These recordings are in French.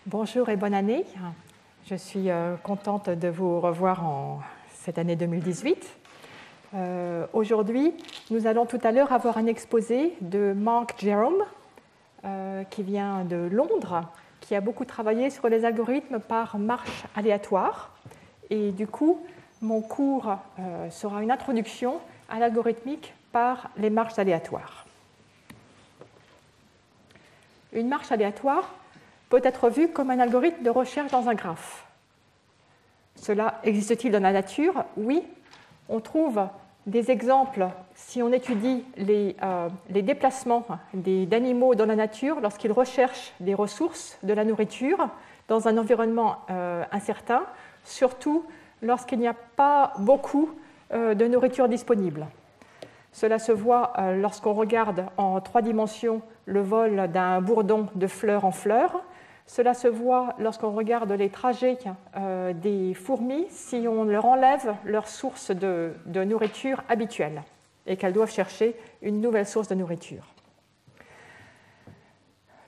Bonjour et bonne année. Je suis contente de vous revoir en cette année 2018. Aujourd'hui, nous allons tout à l'heure avoir un exposé de Mark Jerome, qui vient de Londres, qui a beaucoup travaillé sur les algorithmes par marche aléatoire. Et du coup, mon cours sera une introduction à l'algorithmique par les marches aléatoires. Une marche aléatoire peut être vue comme un algorithme de recherche dans un graphe. Cela existe-t-il dans la nature? Oui. On trouve des exemples si on étudie les déplacements d'animaux dans la nature lorsqu'ils recherchent des ressources, de la nourriture, dans un environnement incertain, surtout lorsqu'il n'y a pas beaucoup de nourriture disponible. Cela se voit lorsqu'on regarde en 3 dimensions le vol d'un bourdon de fleur en fleur. Cela se voit lorsqu'on regarde les trajets des fourmis si on leur enlève leur source de nourriture habituelle et qu'elles doivent chercher une nouvelle source de nourriture.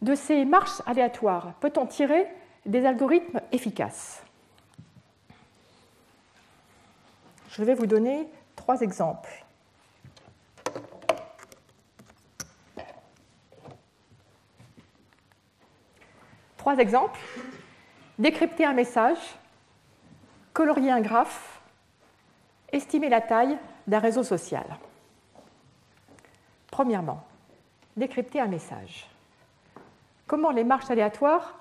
De ces marches aléatoires, peut-on tirer des algorithmes efficaces? Je vais vous donner 3 exemples. Trois exemples: décrypter un message, colorier un graphe, estimer la taille d'un réseau social. Premièrement, décrypter un message. Comment les marches aléatoires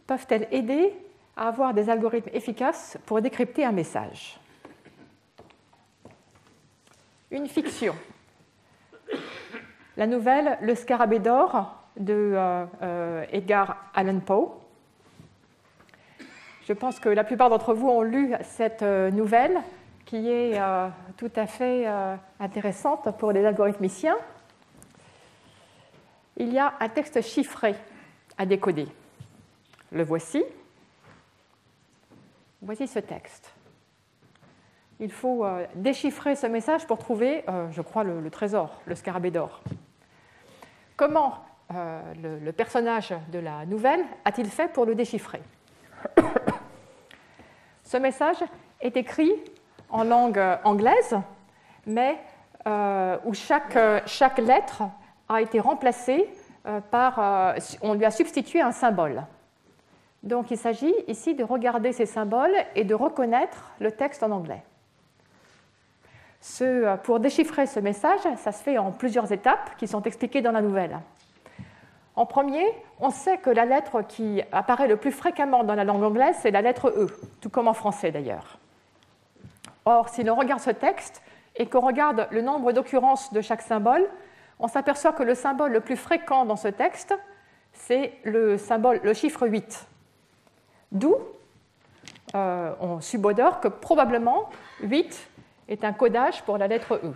peuvent-elles aider à avoir des algorithmes efficaces pour décrypter un message? Une fiction. La nouvelle Le Scarabée d'or de Edgar Allan Poe. Je pense que la plupart d'entre vous ont lu cette nouvelle qui est tout à fait intéressante pour les algorithmiciens. Il y a un texte chiffré à décoder. Le voici. Voici ce texte. Il faut déchiffrer ce message pour trouver, je crois, le trésor, le scarabée d'or. Comment le personnage de la nouvelle a-t-il fait pour le déchiffrer? Ce message est écrit en langue anglaise, mais où chaque lettre a été remplacée par... on lui a substitué un symbole. Donc il s'agit ici de regarder ces symboles et de reconnaître le texte en anglais. Pour déchiffrer ce message, ça se fait en plusieurs étapes qui sont expliquées dans la nouvelle. En premier, on sait que la lettre qui apparaît le plus fréquemment dans la langue anglaise, c'est la lettre E, tout comme en français d'ailleurs. Or, si l'on regarde ce texte et qu'on regarde le nombre d'occurrences de chaque symbole, on s'aperçoit que le symbole le plus fréquent dans ce texte, c'est le chiffre 8. D'où on subodore que probablement 8 est un codage pour la lettre E.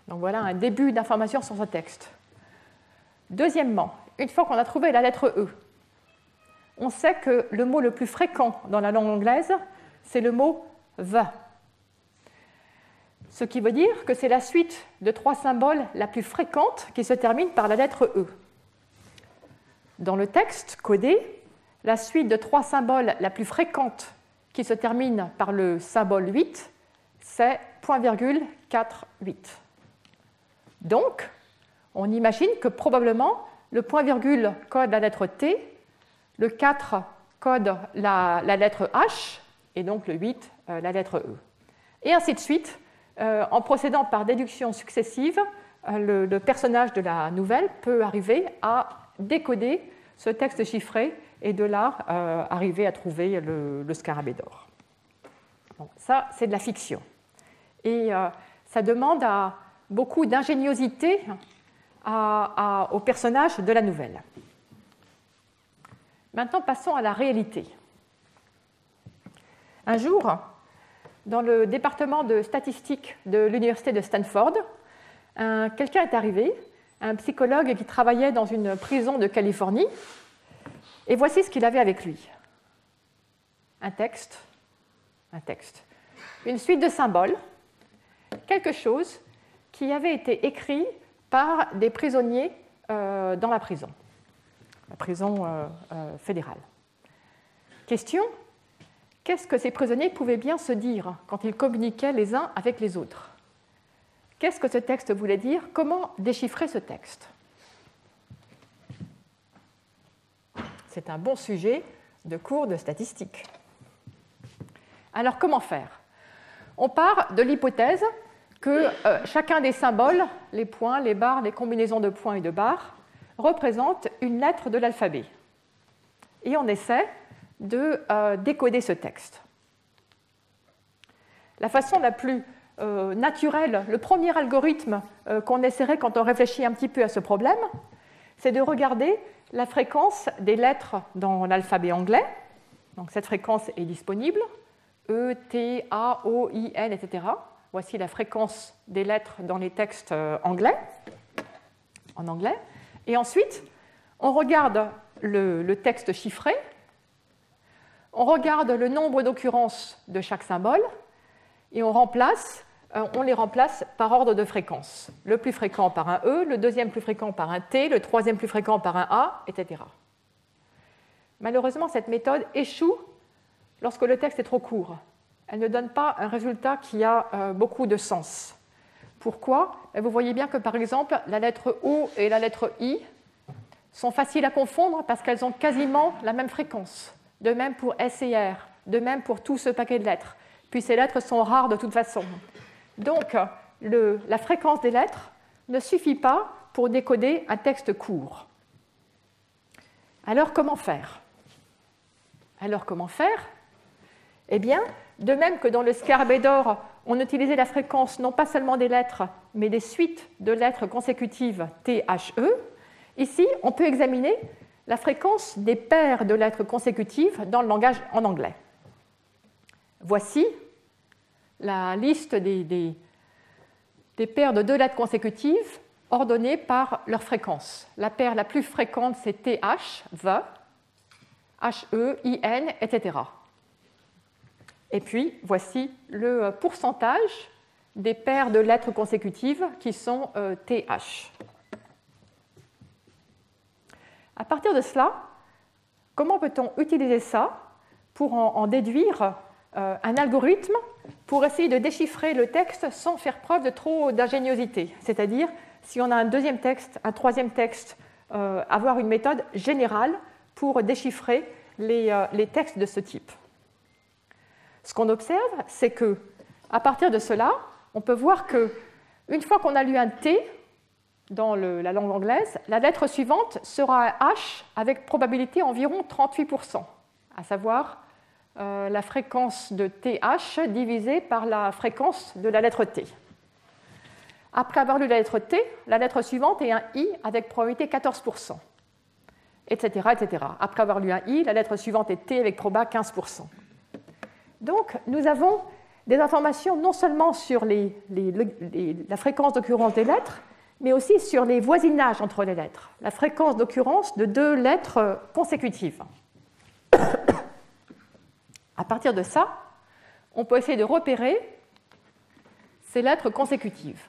Donc voilà un début d'information sur ce texte. Deuxièmement, une fois qu'on a trouvé la lettre E, on sait que le mot le plus fréquent dans la langue anglaise, c'est le mot « the ». Ce qui veut dire que c'est la suite de 3 symboles la plus fréquente qui se termine par la lettre E. Dans le texte codé, la suite de 3 symboles la plus fréquente qui se termine par le symbole 8, c'est .48. Donc, on imagine que probablement le point-virgule code la lettre T, le 4 code la lettre H, et donc le 8 la lettre E. Et ainsi de suite, en procédant par déduction successive, le personnage de la nouvelle peut arriver à décoder ce texte chiffré et de là arriver à trouver le scarabée d'or. Bon, ça, c'est de la fiction. Et ça demande beaucoup d'ingéniosité au personnage de la nouvelle. Maintenant, passons à la réalité. Un jour, dans le département de statistique de l'université de Stanford, quelqu'un est arrivé, un psychologue qui travaillait dans une prison de Californie, et voici ce qu'il avait avec lui. Un texte, une suite de symboles, quelque chose qui avait été écrit par des prisonniers dans la prison fédérale. Question, qu'est-ce que ces prisonniers pouvaient bien se dire quand ils communiquaient les uns avec les autres? Qu'est-ce que ce texte voulait dire? Comment déchiffrer ce texte? C'est un bon sujet de cours de statistique. Alors, comment faire? On part de l'hypothèse que chacun des symboles, les points, les barres, les combinaisons de points et de barres, représente une lettre de l'alphabet. Et on essaie de décoder ce texte. La façon la plus naturelle, le premier algorithme qu'on essaierait quand on réfléchit un petit peu à ce problème, c'est de regarder la fréquence des lettres dans l'alphabet anglais. Donc cette fréquence est disponible, E, T, A, O, I, N, etc. Voici la fréquence des lettres dans les textes anglais, en anglais. Et ensuite, on regarde le texte chiffré, on regarde le nombre d'occurrences de chaque symbole, et on les remplace par ordre de fréquence. Le plus fréquent par un E, le deuxième plus fréquent par un T, le troisième plus fréquent par un A, etc. Malheureusement, cette méthode échoue lorsque le texte est trop court. Elle ne donne pas un résultat qui a beaucoup de sens. Pourquoi? Vous voyez bien que, par exemple, la lettre O et la lettre I sont faciles à confondre parce qu'elles ont quasiment la même fréquence. De même pour S et R, de même pour tout ce paquet de lettres. Puis ces lettres sont rares de toute façon. Donc, la fréquence des lettres ne suffit pas pour décoder un texte court. Alors, comment faire? Eh bien, de même que dans le scarabée d'or, on utilisait la fréquence non pas seulement des lettres, mais des suites de lettres consécutives T, H, E, ici, on peut examiner la fréquence des paires de lettres consécutives dans le langage en anglais. Voici la liste des paires de 2 lettres consécutives ordonnées par leur fréquence. La paire la plus fréquente, c'est TH, the, HE, IN, etc. Et puis, voici le pourcentage des paires de lettres consécutives qui sont TH. À partir de cela, comment peut-on utiliser ça pour en déduire un algorithme pour essayer de déchiffrer le texte sans faire preuve de trop d'ingéniosité? C'est-à-dire, si on a un deuxième texte, un troisième texte, avoir une méthode générale pour déchiffrer les textes de ce type. Ce qu'on observe, c'est qu'à partir de cela, on peut voir qu'une fois qu'on a lu un T dans la langue anglaise, la lettre suivante sera un H avec probabilité environ 38%, à savoir la fréquence de TH divisée par la fréquence de la lettre T. Après avoir lu la lettre T, la lettre suivante est un I avec probabilité 14%, etc., etc. Après avoir lu un I, la lettre suivante est T avec proba 15%. Donc, nous avons des informations non seulement sur la fréquence d'occurrence des lettres, mais aussi sur les voisinages entre les lettres, la fréquence d'occurrence de 2 lettres consécutives. À partir de ça, on peut essayer de repérer ces lettres consécutives.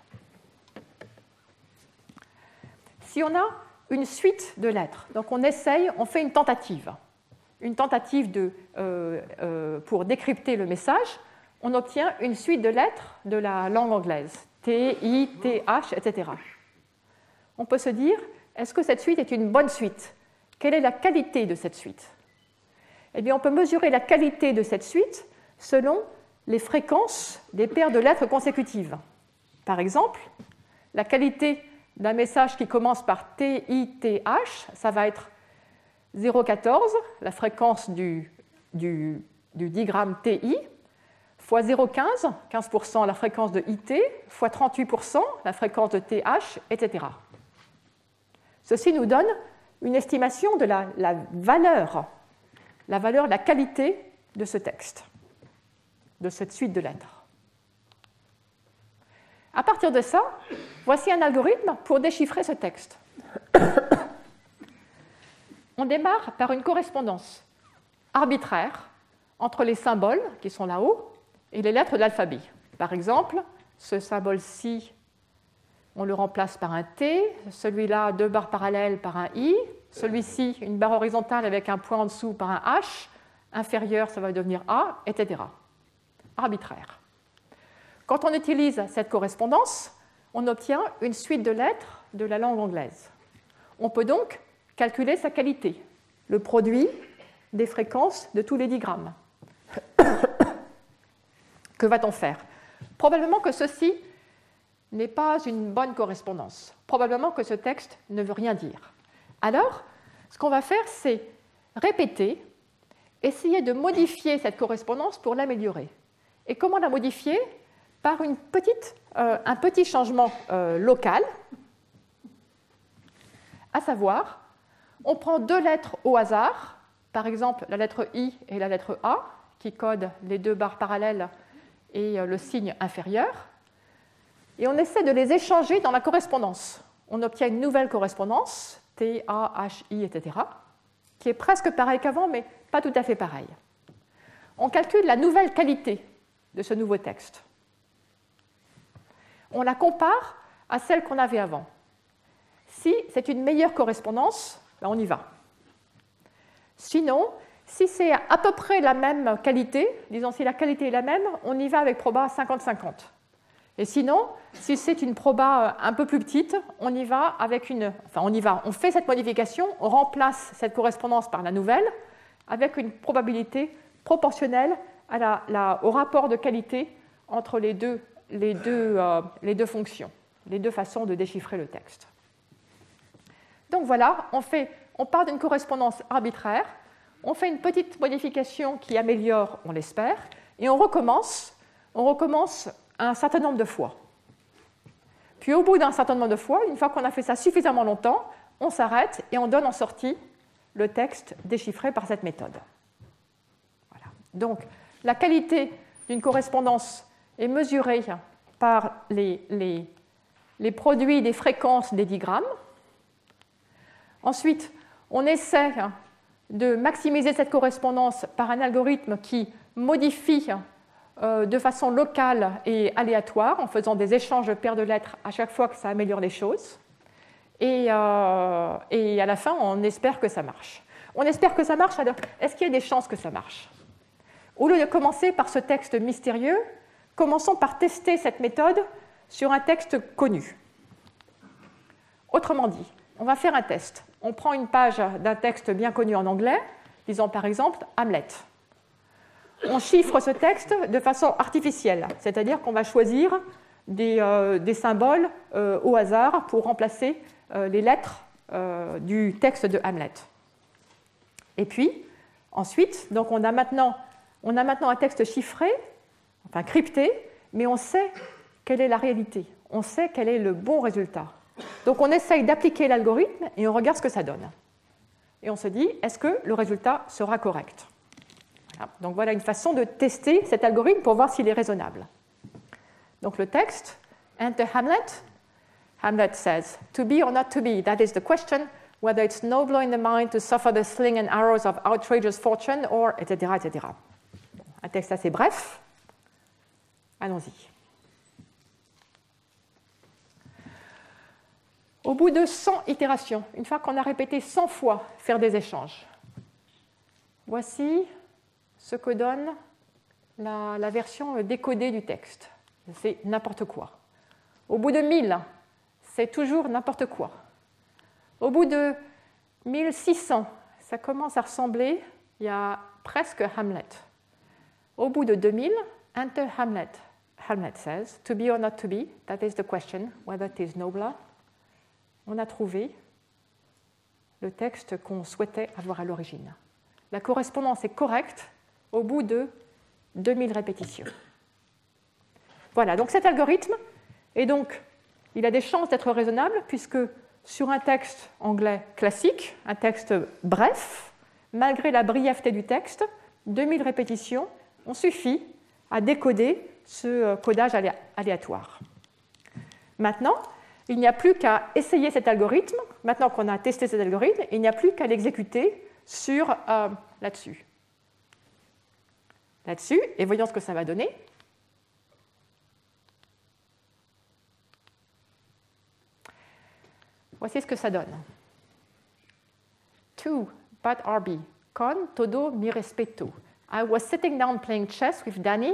Si on a une suite de lettres, donc on fait une tentative pour décrypter le message, on obtient une suite de lettres de la langue anglaise, T, I, T, H, etc. On peut se dire, est-ce que cette suite est une bonne suite? Quelle est la qualité de cette suite? Eh bien, on peut mesurer la qualité de cette suite selon les fréquences des paires de lettres consécutives. Par exemple, la qualité d'un message qui commence par T, I, T, H, ça va être 0,14, la fréquence du digramme TI, fois 0,15, 15% la fréquence de IT, fois 38% la fréquence de TH, etc. Ceci nous donne une estimation de la valeur, la qualité de ce texte, de cette suite de lettres. À partir de ça, voici un algorithme pour déchiffrer ce texte. On démarre par une correspondance arbitraire entre les symboles qui sont là-haut et les lettres de l'alphabet. Par exemple, ce symbole-ci, on le remplace par un T, celui-là, 2 barres parallèles par un I, celui-ci, une barre horizontale avec un point en dessous par un H, inférieur, ça va devenir A, etc. Arbitraire. Quand on utilise cette correspondance, on obtient une suite de lettres de la langue anglaise. On peut donc calculer sa qualité, le produit des fréquences de tous les digrammes. Que va-t-on faire? Probablement que ceci n'est pas une bonne correspondance. Probablement que ce texte ne veut rien dire. Alors, ce qu'on va faire, c'est répéter, essayer de modifier cette correspondance pour l'améliorer. Et comment la modifier? Par un petit changement local, à savoir, on prend deux lettres au hasard, par exemple la lettre I et la lettre A, qui codent les deux barres parallèles et le signe inférieur, et on essaie de les échanger dans la correspondance. On obtient une nouvelle correspondance, T, A, H, I, etc., qui est presque pareille qu'avant, mais pas tout à fait pareille. On calcule la nouvelle qualité de ce nouveau texte. On la compare à celle qu'on avait avant. Si c'est une meilleure correspondance, ben on y va. Sinon, si c'est à peu près la même qualité, disons si la qualité est la même, on y va avec proba 50-50. Et sinon, si c'est une proba un peu plus petite, on y va avec on fait cette modification, on remplace cette correspondance par la nouvelle, avec une probabilité proportionnelle au rapport de qualité entre les deux fonctions, les deux façons de déchiffrer le texte. Donc voilà, on part d'une correspondance arbitraire, on fait une petite modification qui améliore, on l'espère, et on recommence un certain nombre de fois. Puis au bout d'un certain nombre de fois, une fois qu'on a fait ça suffisamment longtemps, on s'arrête et on donne en sortie le texte déchiffré par cette méthode. Voilà. Donc la qualité d'une correspondance est mesurée par les produits des fréquences des digrammes. Ensuite, on essaie de maximiser cette correspondance par un algorithme qui modifie de façon locale et aléatoire, en faisant des échanges de paires de lettres à chaque fois que ça améliore les choses. Et à la fin, on espère que ça marche. On espère que ça marche, alors est-ce qu'il y a des chances que ça marche? Au lieu de commencer par ce texte mystérieux, commençons par tester cette méthode sur un texte connu. Autrement dit, on va faire un test. On prend une page d'un texte bien connu en anglais, disons par exemple Hamlet. On chiffre ce texte de façon artificielle, c'est-à-dire qu'on va choisir des symboles au hasard pour remplacer les lettres du texte de Hamlet. Et puis, ensuite, donc on a maintenant un texte chiffré, enfin crypté, mais on sait quelle est la réalité, on sait quel est le bon résultat. Donc on essaye d'appliquer l'algorithme et on regarde ce que ça donne. Et on se dit, est-ce que le résultat sera correct? Voilà. Donc voilà une façon de tester cet algorithme pour voir s'il est raisonnable. Donc le texte, enter Hamlet. Hamlet says, to be or not to be, that is the question, whether it's nobler in the mind to suffer the sling and arrows of outrageous fortune, or, etc., etc. Un texte assez bref. Allons-y. Au bout de 100 itérations, une fois qu'on a répété 100 fois faire des échanges, voici ce que donne la version décodée du texte. C'est n'importe quoi. Au bout de 1000, c'est toujours n'importe quoi. Au bout de 1600, ça commence à ressembler, il y a presque Hamlet. Au bout de 2000, enter Hamlet. Hamlet says, to be or not to be, that is the question, whether it is nobler. On a trouvé le texte qu'on souhaitait avoir à l'origine. La correspondance est correcte au bout de 2000 répétitions. Voilà, donc cet algorithme, il a des chances d'être raisonnable, puisque sur un texte anglais classique, un texte bref, malgré la brièveté du texte, 2000 répétitions, on suffit à décoder ce codage aléatoire. Maintenant, il n'y a plus qu'à essayer cet algorithme. Maintenant qu'on a testé cet algorithme, il n'y a plus qu'à l'exécuter là-dessus. Là-dessus, et voyons ce que ça va donner. Voici ce que ça donne. To, but RB. con todo mi respeto. I was sitting down playing chess with Danny,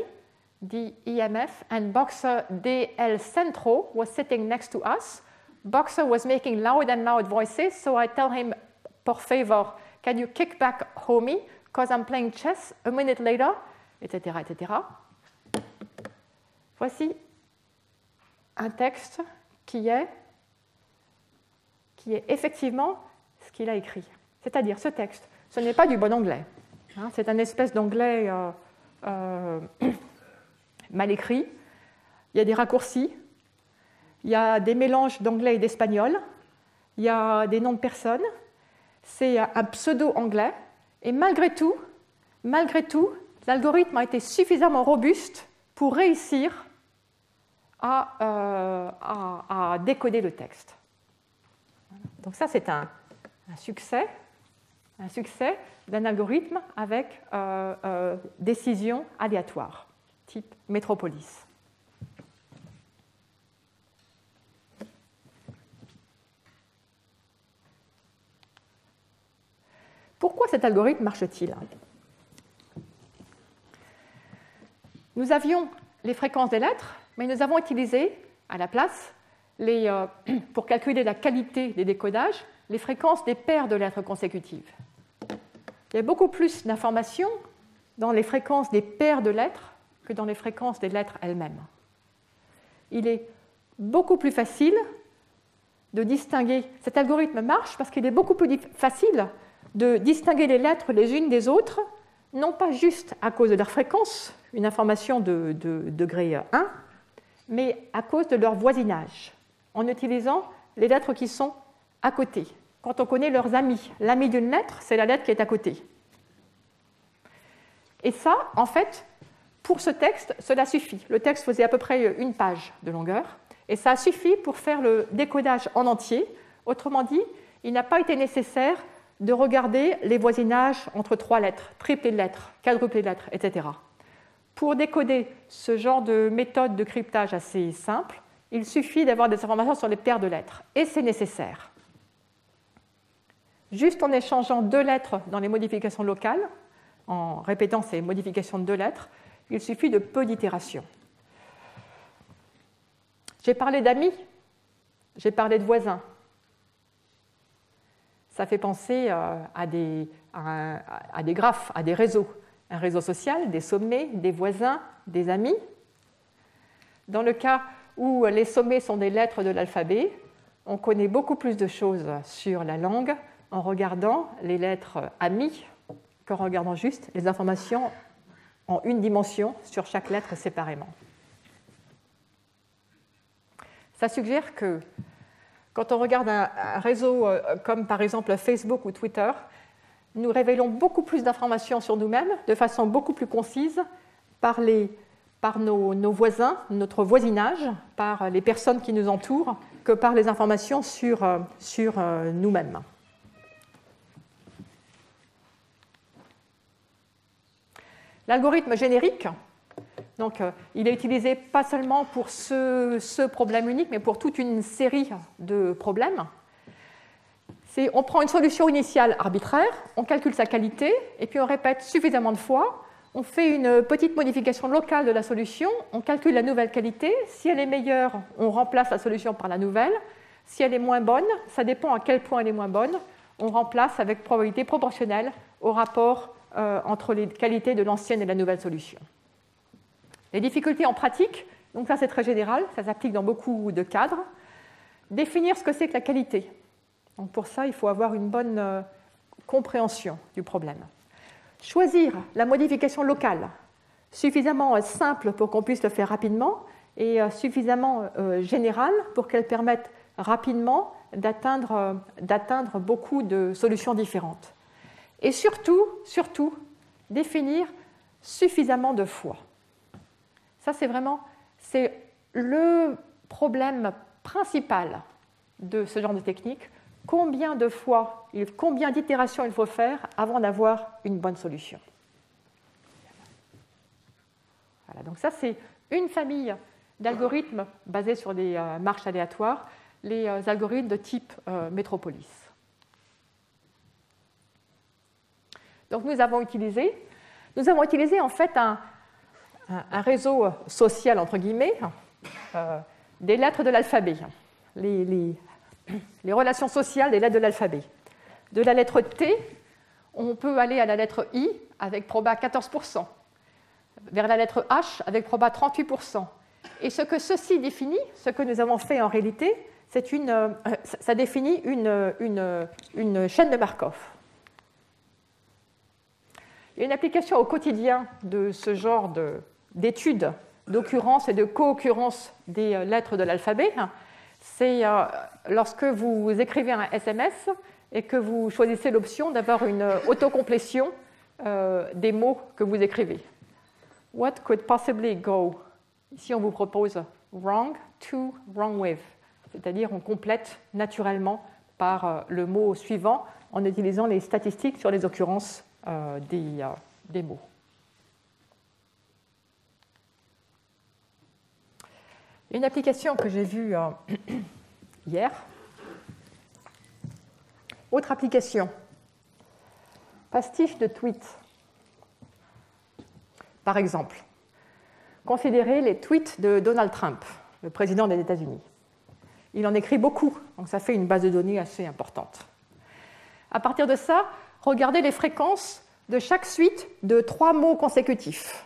the EMF, and boxer DL Centro was sitting next to us. Boxer was making loud and loud voices, so I tell him, por favor, can you kick back, homie, because I'm playing chess. A minute later, etc., etc. Voici un texte qui est effectivement ce qu'il a écrit. C'est-à-dire, ce texte, ce n'est pas du bon anglais. Hein, c'est un espèce d'anglais mal écrit. Il y a des raccourcis, il y a des mélanges d'anglais et d'espagnol, il y a des noms de personnes. C'est un pseudo-anglais. Et malgré tout, l'algorithme a été suffisamment robuste pour réussir à décoder le texte. Donc ça, c'est un succès d'un algorithme avec décision aléatoire, type Metropolis. Pourquoi cet algorithme marche-t-il? Nous avions les fréquences des lettres, mais nous avons utilisé à la place, pour calculer la qualité des décodages, les fréquences des paires de lettres consécutives. Il y a beaucoup plus d'informations dans les fréquences des paires de lettres que dans les fréquences des lettres elles-mêmes. Il est beaucoup plus facile de distinguer. Cet algorithme marche parce qu'il est beaucoup plus facile de distinguer les lettres les unes des autres, non pas juste à cause de leur fréquence, une information de degré 1, mais à cause de leur voisinage, en utilisant les lettres qui sont à côté. Quand on connaît leurs amis, l'ami d'une lettre, c'est la lettre qui est à côté. Et ça, en fait, pour ce texte, cela suffit. Le texte faisait à peu près 1 page de longueur, et ça a suffi pour faire le décodage en entier. Autrement dit, il n'a pas été nécessaire de regarder les voisinages entre 3 lettres, triplés de lettres, quadruplés de lettres, etc. Pour décoder ce genre de méthode de cryptage assez simple, il suffit d'avoir des informations sur les paires de lettres, et c'est nécessaire. Juste en échangeant 2 lettres dans les modifications locales, en répétant ces modifications de 2 lettres, il suffit de peu d'itérations. J'ai parlé d'amis, j'ai parlé de voisins. Ça fait penser à des graphes, à des réseaux. Un réseau social, des sommets, des voisins, des amis. Dans le cas où les sommets sont des lettres de l'alphabet, on connaît beaucoup plus de choses sur la langue en regardant les lettres amis qu'en regardant juste les informations en une dimension sur chaque lettre séparément. Ça suggère que quand on regarde un réseau comme par exemple Facebook ou Twitter, nous révélons beaucoup plus d'informations sur nous-mêmes de façon beaucoup plus concise par nos voisins, notre voisinage, par les personnes qui nous entourent, que par les informations sur nous-mêmes. L'algorithme générique, donc, il est utilisé pas seulement pour ce problème unique, mais pour toute une série de problèmes. On prend une solution initiale arbitraire, on calcule sa qualité, et puis on répète suffisamment de fois, on fait une petite modification locale de la solution, on calcule la nouvelle qualité. Si elle est meilleure, on remplace la solution par la nouvelle. Si elle est moins bonne, ça dépend à quel point elle est moins bonne, on remplace avec probabilité proportionnelle au rapport entre les qualités de l'ancienne et de la nouvelle solution. Les difficultés en pratique, donc ça c'est très général, ça s'applique dans beaucoup de cadres. Définir ce que c'est que la qualité. Donc pour ça, il faut avoir une bonne compréhension du problème. Choisir la modification locale, suffisamment simple pour qu'on puisse le faire rapidement et suffisamment générale pour qu'elle permette rapidement d'atteindre beaucoup de solutions différentes. Et surtout, définir suffisamment de fois. Ça, c'est le problème principal de ce genre de technique. Combien de fois, combien d'itérations il faut faire avant d'avoir une bonne solution. Voilà, donc ça, c'est une famille d'algorithmes basés sur des marches aléatoires, les algorithmes de type Metropolis. Donc nous avons utilisé en fait un réseau social, entre guillemets, des lettres de l'alphabet, les relations sociales des lettres de l'alphabet. De la lettre T, on peut aller à la lettre I avec proba 14%, vers la lettre H avec proba 38%. Et ce que ceci définit, ce que nous avons fait en réalité, ça définit une chaîne de Markov. Il y a une application au quotidien de ce genre d'études d'occurrence et de co-occurrence des lettres de l'alphabet. C'est lorsque vous écrivez un SMS et que vous choisissez l'option d'avoir une autocomplétion des mots que vous écrivez. What could possibly go? Ici, on vous propose wrong to wrong with, c'est-à-dire on complète naturellement par le mot suivant en utilisant les statistiques sur les occurrences des mots. Une application que j'ai vue hier. Autre application. Pastiche de tweets. Par exemple, considérez les tweets de Donald Trump, le président des États-Unis. Il en écrit beaucoup, donc ça fait une base de données assez importante. À partir de ça, regardez les fréquences de chaque suite de 3 mots consécutifs.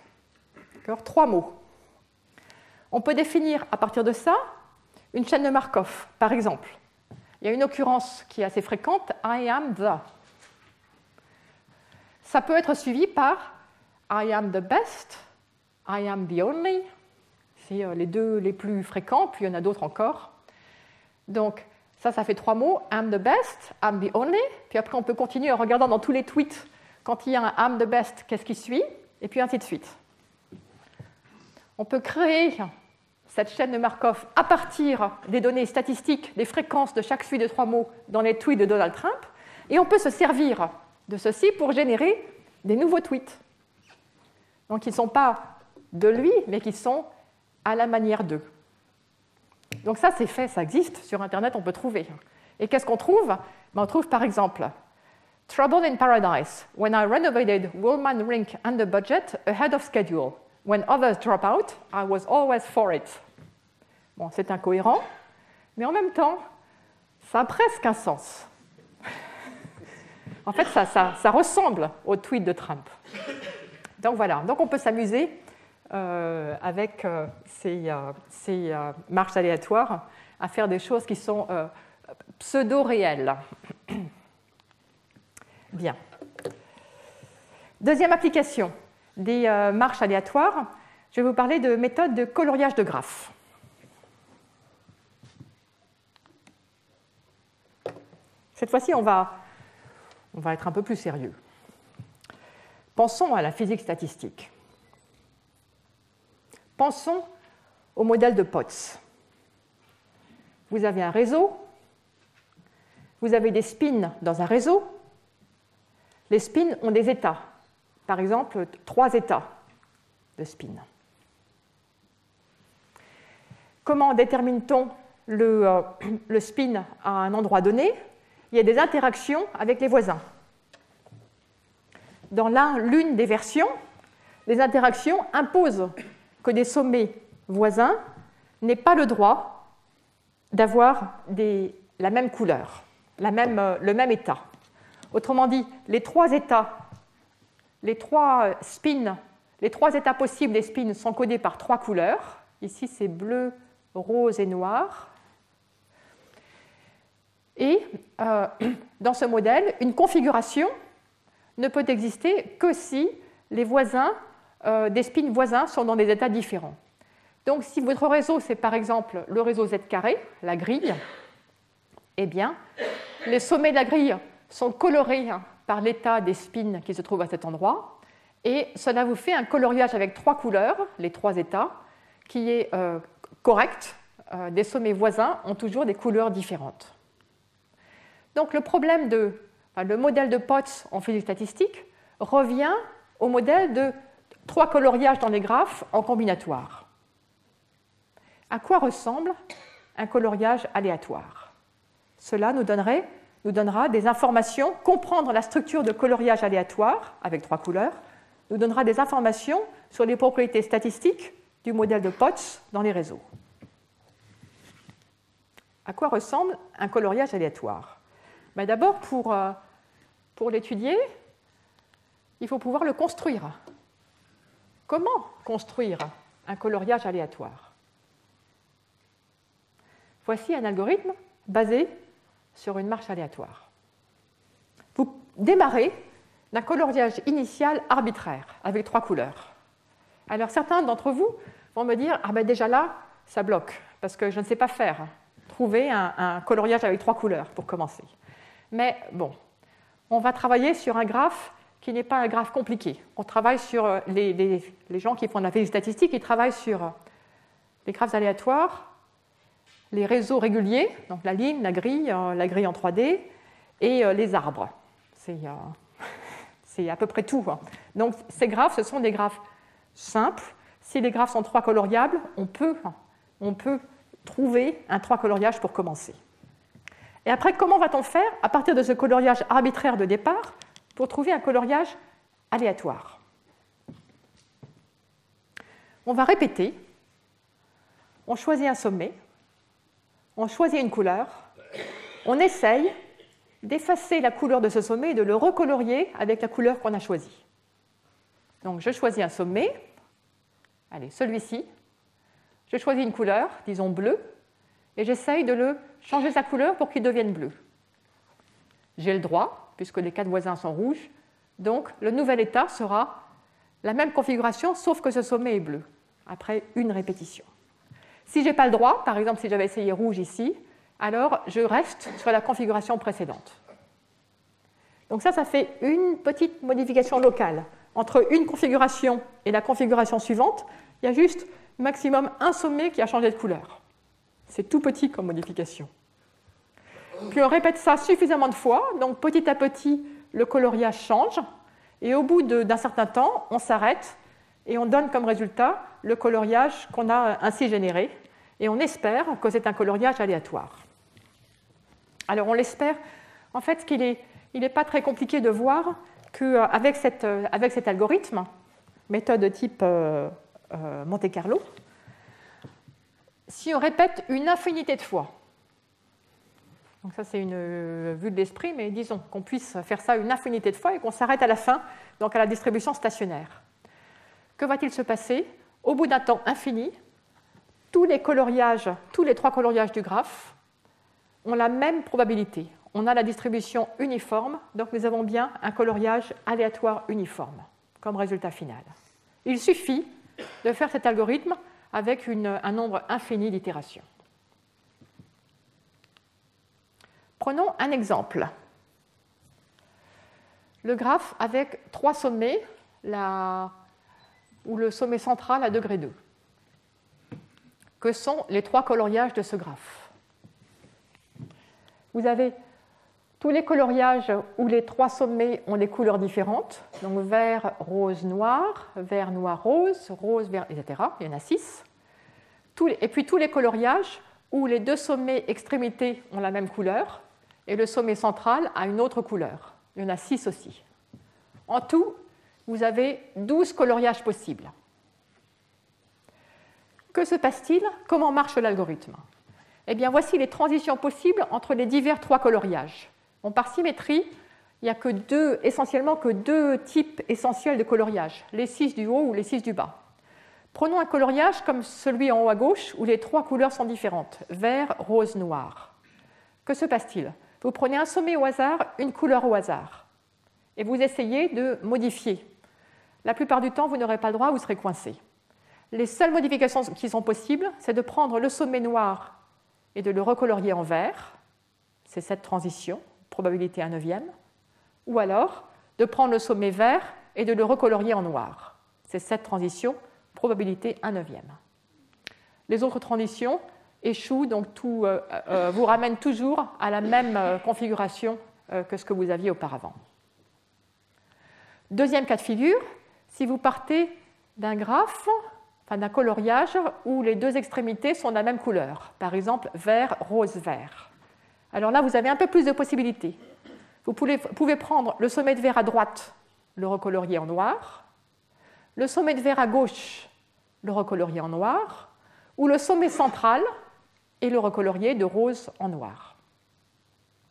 3 mots. On peut définir à partir de ça une chaîne de Markov. Par exemple, il y a une occurrence qui est assez fréquente, I am the. Ça peut être suivi par I am the best, I am the only. C'est les deux les plus fréquents, puis il y en a d'autres encore. Donc, ça fait 3 mots, I'm the best, I'm the only. Puis après, on peut continuer en regardant dans tous les tweets, quand il y a un I'm the best, qu'est-ce qui suit, et puis ainsi de suite. On peut créer cette chaîne de Markov à partir des données statistiques, des fréquences de chaque suite de 3 mots dans les tweets de Donald Trump, et on peut se servir de ceci pour générer des nouveaux tweets. Donc, ils ne sont pas de lui, mais qui sont à la manière d'eux. Donc ça, c'est fait, ça existe. Sur Internet, on peut trouver. Et qu'est-ce qu'on trouve? On trouve par exemple « Trouble in Paradise. When I renovated Woolman Rink under budget, ahead of schedule. When others drop out, I was always for it. » Bon, c'est incohérent, mais en même temps, ça a presque un sens. En fait, ça ressemble au tweet de Trump. Donc voilà, donc on peut s'amuser avec ces marches aléatoires à faire des choses qui sont pseudo-réelles. Bien. Deuxième application des marches aléatoires, je vais vous parler de méthodes de coloriage de graphes. Cette fois-ci, on va être un peu plus sérieux. Pensons à la physique statistique. Pensons au modèle de Potts. Vous avez un réseau, vous avez des spins dans un réseau. Les spins ont des états. Par exemple, 3 états de spin. Comment détermine-t-on le spin à un endroit donné? Il y a des interactions avec les voisins. Dans l'une des versions, les interactions imposent que des sommets voisins n'aient pas le droit d'avoir la même couleur, le même état. Autrement dit, les 3 états, les 3 états possibles des spins sont codés par 3 couleurs. Ici, c'est bleu, rose et noir. Et dans ce modèle, une configuration ne peut exister que si les voisins, des spins voisins sont dans des états différents. Donc, si votre réseau, c'est par exemple le réseau Z carré, la grille, eh bien, les sommets de la grille sont colorés par l'état des spins qui se trouvent à cet endroit, et cela vous fait un coloriage avec 3 couleurs, les 3 états, qui est correct. Des sommets voisins ont toujours des couleurs différentes. Donc, le modèle de Potts en physique statistique revient au modèle de 3 coloriages dans les graphes en combinatoire. À quoi ressemble un coloriage aléatoire? Cela nous donnerait nous donnera des informations, comprendre la structure de coloriage aléatoire avec 3 couleurs, nous donnera des informations sur les propriétés statistiques du modèle de Potts dans les réseaux. À quoi ressemble un coloriage aléatoire? D'abord, pour l'étudier, il faut pouvoir le construire. Comment construire un coloriage aléatoire? Voici un algorithme basé sur une marche aléatoire. Vous démarrez d'un coloriage initial arbitraire avec 3 couleurs. Alors certains d'entre vous vont me dire « Ah ben déjà là, ça bloque, parce que je ne sais pas faire. Trouver un coloriage avec 3 couleurs pour commencer. » Mais bon, on va travailler sur un graphe qui n'est pas un graphe compliqué. On travaille sur les gens qui font de la physique statistique, ils travaillent sur les graphes aléatoires, les réseaux réguliers, donc la ligne, la grille en 3D, et les arbres. C'est à peu près tout. Donc ces graphes, ce sont des graphes simples. Si les graphes sont 3 coloriables, on peut trouver un 3 coloriage pour commencer. Et après, comment va-t-on faire à partir de ce coloriage arbitraire de départ pour trouver un coloriage aléatoire? On va répéter. On choisit un sommet. On choisit une couleur. On essaye d'effacer la couleur de ce sommet et de le recolorier avec la couleur qu'on a choisie. Donc, je choisis un sommet. Allez, celui-ci. Je choisis une couleur, disons bleu, et j'essaye de le changer sa couleur pour qu'il devienne bleu. J'ai le droit, puisque les 4 voisins sont rouges, donc le nouvel état sera la même configuration, sauf que ce sommet est bleu, après une répétition. Si je n'ai pas le droit, par exemple si j'avais essayé rouge ici, alors je reste sur la configuration précédente. Donc ça fait une petite modification locale. Entre une configuration et la configuration suivante, il y a juste maximum un sommet qui a changé de couleur. C'est tout petit comme modification. Puis on répète ça suffisamment de fois, donc petit à petit, le coloriage change, et au bout d'un certain temps, on s'arrête et on donne comme résultat le coloriage qu'on a ainsi généré, et on espère que c'est un coloriage aléatoire. Alors on l'espère, en fait, il n'est pas très compliqué de voir qu'avec cet algorithme, méthode de type Monte Carlo, si on répète une infinité de fois, donc ça c'est une vue de l'esprit, mais disons qu'on puisse faire ça une infinité de fois et qu'on s'arrête à la fin, donc à la distribution stationnaire. Que va-t-il se passer? Au bout d'un temps infini, tous les 3 coloriages du graphe ont la même probabilité. On a la distribution uniforme, donc nous avons bien un coloriage aléatoire uniforme comme résultat final. Il suffit de faire cet algorithme avec un nombre infini d'itérations. Prenons un exemple. Le graphe avec 3 sommets, où le sommet central à degré 2. Que sont les 3 coloriages de ce graphe? Vous avez tous les coloriages où les 3 sommets ont des couleurs différentes, donc vert, rose, noir, rose, vert, etc. Il y en a 6. Et puis tous les coloriages où les 2 sommets extrémités ont la même couleur et le sommet central a une autre couleur. Il y en a 6 aussi. En tout, vous avez 12 coloriages possibles. Que se passe-t-il? Comment marche l'algorithme? Eh bien, voici les transitions possibles entre les divers 3 coloriages. Bon, par symétrie, il n'y a essentiellement que 2 types essentiels de coloriage, les 6 du haut ou les 6 du bas. Prenons un coloriage comme celui en haut à gauche, où les 3 couleurs sont différentes, vert, rose, noir. Que se passe-t-il? Vous prenez un sommet au hasard, une couleur au hasard, et vous essayez de modifier. La plupart du temps, vous n'aurez pas le droit, vous serez coincé. Les seules modifications qui sont possibles, c'est de prendre le sommet noir et de le recolorier en vert, c'est cette transition, probabilité 1/9, ou alors de prendre le sommet vert et de le recolorier en noir, c'est cette transition, probabilité 1/9. Les autres transitions échouent, donc tout vous ramène toujours à la même configuration que ce que vous aviez auparavant. Deuxième cas de figure, si vous partez d'un graphe, d'un coloriage où les 2 extrémités sont de la même couleur, par exemple vert, rose, vert. Alors là, vous avez un peu plus de possibilités. Vous pouvez prendre le sommet de verre à droite, le recolorier en noir, le sommet de verre à gauche, le recolorier en noir, ou le sommet central et le recolorier de rose en noir.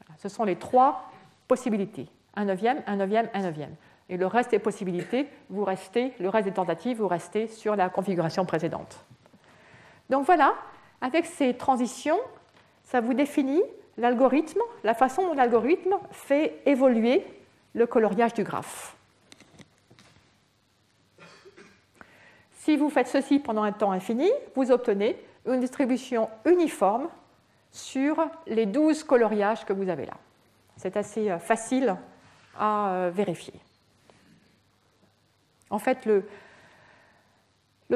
Voilà, ce sont les 3 possibilités. Un neuvième, un neuvième, un neuvième. Et le reste des possibilités, le reste des tentatives, vous restez sur la configuration précédente. Donc voilà, avec ces transitions, ça vous définit l'algorithme, la façon dont l'algorithme fait évoluer le coloriage du graphe. Si vous faites ceci pendant un temps infini, vous obtenez une distribution uniforme sur les 12 coloriages que vous avez là. C'est assez facile à vérifier. En fait, le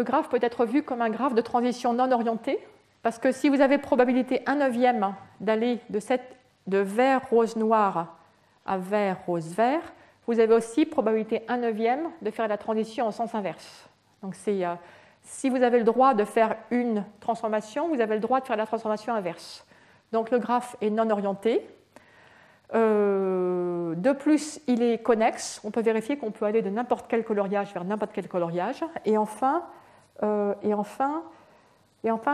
graphe peut être vu comme un graphe de transition non orienté, parce que si vous avez probabilité 1/9 d'aller de vert rose noir à vert rose vert, vous avez aussi probabilité 1/9 de faire la transition en sens inverse. Donc si vous avez le droit de faire une transformation, vous avez le droit de faire la transformation inverse. Donc le graphe est non orienté. De plus, il est connexe. On peut vérifier qu'on peut aller de n'importe quel coloriage vers n'importe quel coloriage. Et enfin,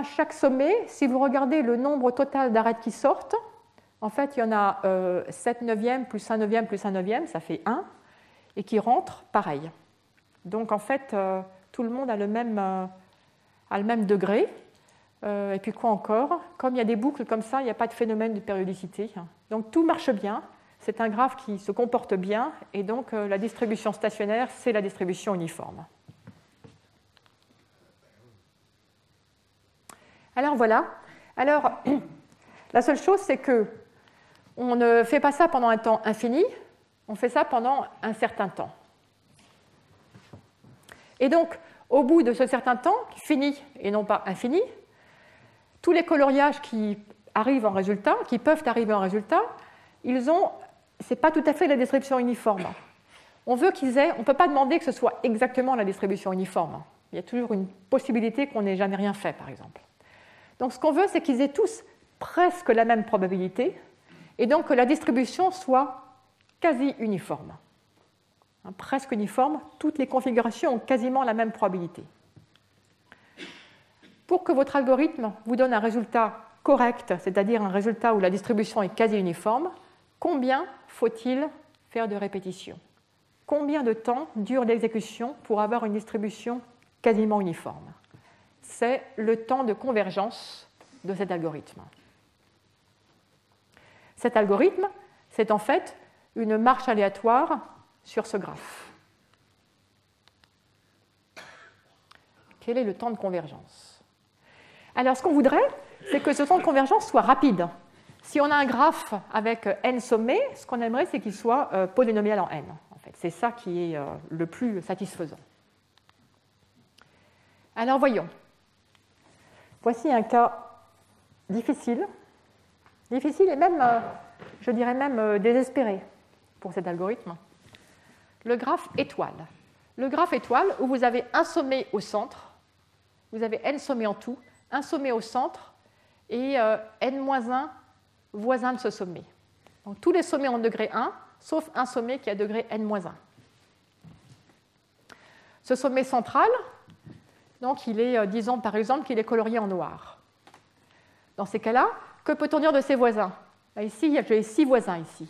chaque sommet, si vous regardez le nombre total d'arêtes qui sortent, en fait, il y en a 7/9 plus 1/9 plus 1/9, ça fait 1, et qui rentrent pareil. Donc en fait, tout le monde a le même degré. Et puis quoi encore? Comme il y a des boucles comme ça, il n'y a pas de phénomène de périodicité. Donc tout marche bien. C'est un graphe qui se comporte bien. Et donc la distribution stationnaire, c'est la distribution uniforme. Alors voilà. Alors, la seule chose, c'est qu'on ne fait pas ça pendant un temps infini. On fait ça pendant un certain temps. Et donc, au bout de ce certain temps, fini et non pas infini, tous les coloriages qui arrivent en résultat, qui peuvent arriver en résultat, ce n'est pas tout à fait la distribution uniforme. On ne peut pas demander que ce soit exactement la distribution uniforme. Il y a toujours une possibilité qu'on n'ait jamais rien fait, par exemple. Donc ce qu'on veut, c'est qu'ils aient tous presque la même probabilité, et donc que la distribution soit quasi uniforme. Presque uniforme, toutes les configurations ont quasiment la même probabilité. Pour que votre algorithme vous donne un résultat correct, c'est-à-dire un résultat où la distribution est quasi uniforme, combien faut-il faire de répétitions? Combien de temps dure l'exécution pour avoir une distribution quasiment uniforme? C'est le temps de convergence de cet algorithme. Cet algorithme, c'est en fait une marche aléatoire sur ce graphe. Quel est le temps de convergence? Alors, ce qu'on voudrait, c'est que ce temps de convergence soit rapide. Si on a un graphe avec n sommets, ce qu'on aimerait, c'est qu'il soit polynomial en n. En fait. C'est ça qui est le plus satisfaisant. Alors, voyons. Voici un cas difficile et même, je dirais même, désespéré pour cet algorithme. Le graphe étoile. Le graphe étoile, où vous avez un sommet au centre, vous avez n sommets en tout, un sommet au centre et n-1 voisins de ce sommet. Donc tous les sommets ont degré 1, sauf un sommet qui a degré n-1. Ce sommet central, donc il est, disons par exemple qu'il est colorié en noir. Dans ces cas-là, que peut-on dire de ses voisins? Ici, j'ai 6 voisins ici.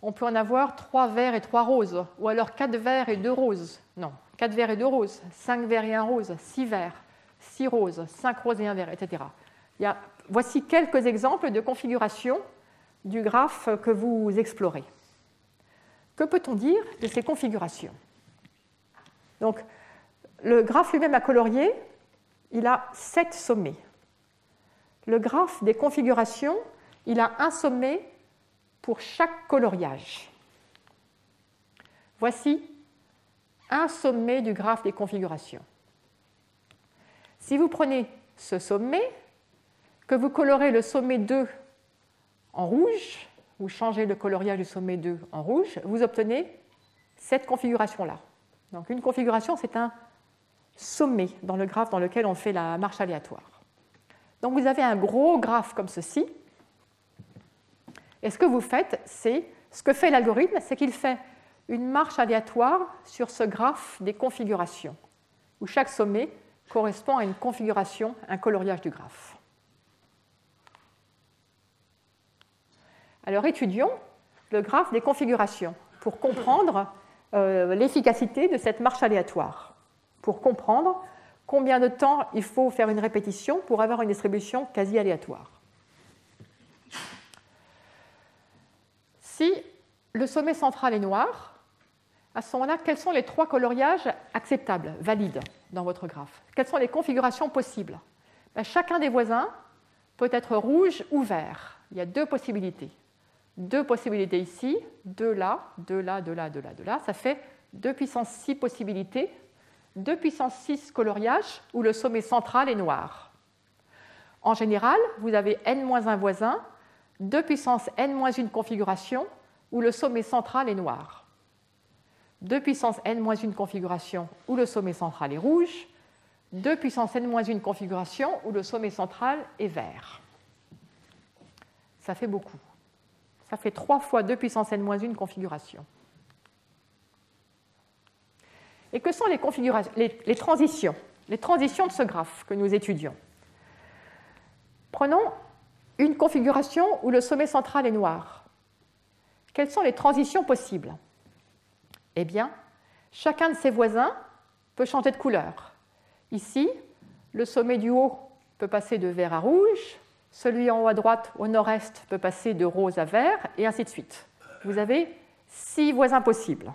On peut en avoir 3 verts et 3 roses, ou alors 4 verts et 2 roses. Non, 4 verts et 2 roses, 5 verts et 1 rose, 6 verts, 6 roses, 5 roses et 1 vert, etc. Voici quelques exemples de configuration du graphe que vous explorez. Que peut-on dire de ces configurations? Donc, le graphe lui-même à colorier, il a 7 sommets. Le graphe des configurations, il a un sommet pour chaque coloriage. Voici un sommet du graphe des configurations. Si vous prenez ce sommet, que vous colorez le sommet 2 en rouge, vous changez le coloriage du sommet 2 en rouge, vous obtenez cette configuration-là. Donc une configuration, c'est un sommet dans le graphe dans lequel on fait la marche aléatoire. Donc vous avez un gros graphe comme ceci. Et ce que vous faites, ce que fait l'algorithme, c'est qu'il fait une marche aléatoire sur ce graphe des configurations, où chaque sommet correspond à une configuration, un coloriage du graphe. Alors étudions le graphe des configurations pour comprendre l'efficacité de cette marche aléatoire, pour comprendre combien de temps il faut faire une répétition pour avoir une distribution quasi aléatoire. Si le sommet central est noir, à ce moment-là, quels sont les 3 coloriages acceptables, valides dans votre graphe? Quelles sont les configurations possibles? Chacun des voisins peut être rouge ou vert. Il y a 2 possibilités. 2 possibilités ici, 2 là, 2 là, 2 là, 2 là, 2 là. Ça fait 2 puissance 6 possibilités, 2 puissance 6 coloriages où le sommet central est noir. En général, vous avez n-1 voisins, 2 puissance n-1 configuration où le sommet central est noir. 2 puissance n-1 configuration où le sommet central est rouge, 2 puissance n-1 configuration où le sommet central est vert. Ça fait beaucoup. Ça fait 3 fois 2 puissance n-1 configuration. Et que sont les transitions? Les transitions de ce graphe que nous étudions. Prenons une configuration où le sommet central est noir. Quelles sont les transitions possibles? Eh bien, chacun de ses voisins peut changer de couleur. Ici, le sommet du haut peut passer de vert à rouge, celui en haut à droite, au nord-est, peut passer de rose à vert, et ainsi de suite. Vous avez 6 voisins possibles.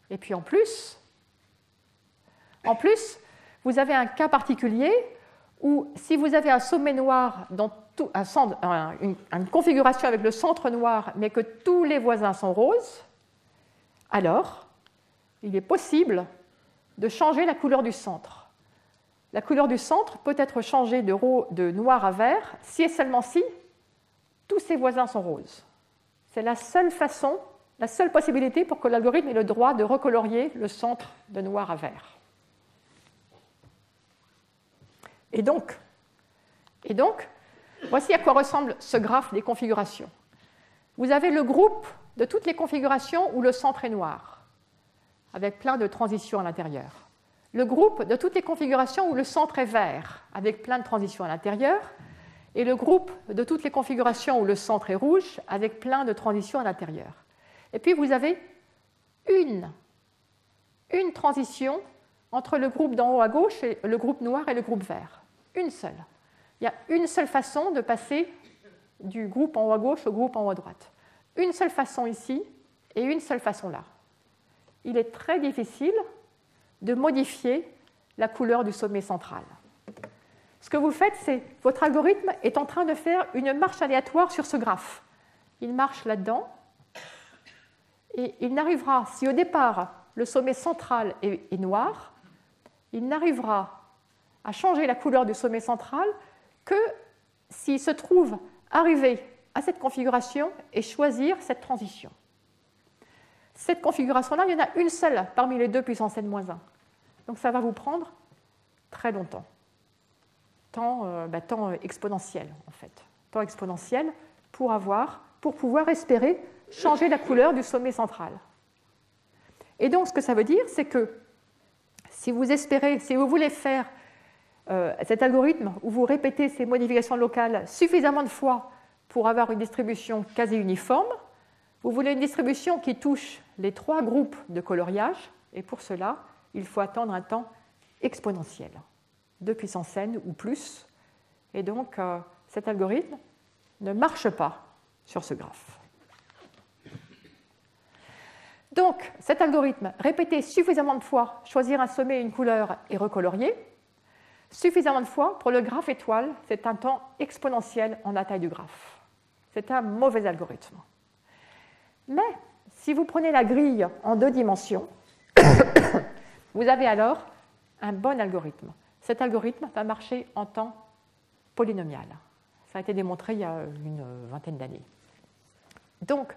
Et puis en plus, vous avez un cas particulier où si vous avez un sommet noir dans une configuration avec le centre noir, mais que tous les voisins sont roses, alors il est possible de changer la couleur du centre. La couleur du centre peut être changée de noir à vert si et seulement si tous ses voisins sont roses. C'est la seule façon, la seule possibilité pour que l'algorithme ait le droit de recolorier le centre de noir à vert. Et donc, voici à quoi ressemble ce graphe des configurations. Vous avez le groupe de toutes les configurations où le centre est noir, avec plein de transitions à l'intérieur. Le groupe de toutes les configurations où le centre est vert, avec plein de transitions à l'intérieur. Et le groupe de toutes les configurations où le centre est rouge, avec plein de transitions à l'intérieur. Et puis vous avez une transition entre le groupe d'en haut à gauche, et le groupe noir et le groupe vert. Une seule. Il y a une seule façon de passer du groupe en haut à gauche au groupe en haut à droite. Une seule façon ici et une seule façon là. Il est très difficile de modifier la couleur du sommet central. Ce que vous faites, c'est que votre algorithme est en train de faire une marche aléatoire sur ce graphe. Il marche là-dedans et il n'arrivera, si au départ le sommet central est noir, il n'arrivera à changer la couleur du sommet central que s'il se trouve arrivé à cette configuration et choisir cette transition. Cette configuration-là, il y en a une seule parmi les 2 puissance n-1. Donc ça va vous prendre très longtemps. Temps exponentiel, en fait. Temps exponentiel pour pouvoir espérer changer la couleur du sommet central. Et donc, ce que ça veut dire, c'est que si vous voulez faire cet algorithme où vous répétez ces modifications locales suffisamment de fois pour avoir une distribution quasi uniforme, vous voulez une distribution qui touche les 3 groupes de coloriage, et pour cela, il faut attendre un temps exponentiel, 2 puissance n ou plus. Et donc, cet algorithme ne marche pas sur ce graphe. Donc, cet algorithme, répété suffisamment de fois, choisir un sommet, une couleur et recolorier, suffisamment de fois, pour le graphe étoile, c'est un temps exponentiel en la taille du graphe. C'est un mauvais algorithme. Mais, si vous prenez la grille en 2 dimensions, vous avez alors un bon algorithme. Cet algorithme va marcher en temps polynomial. Ça a été démontré il y a une vingtaine d'années. Donc,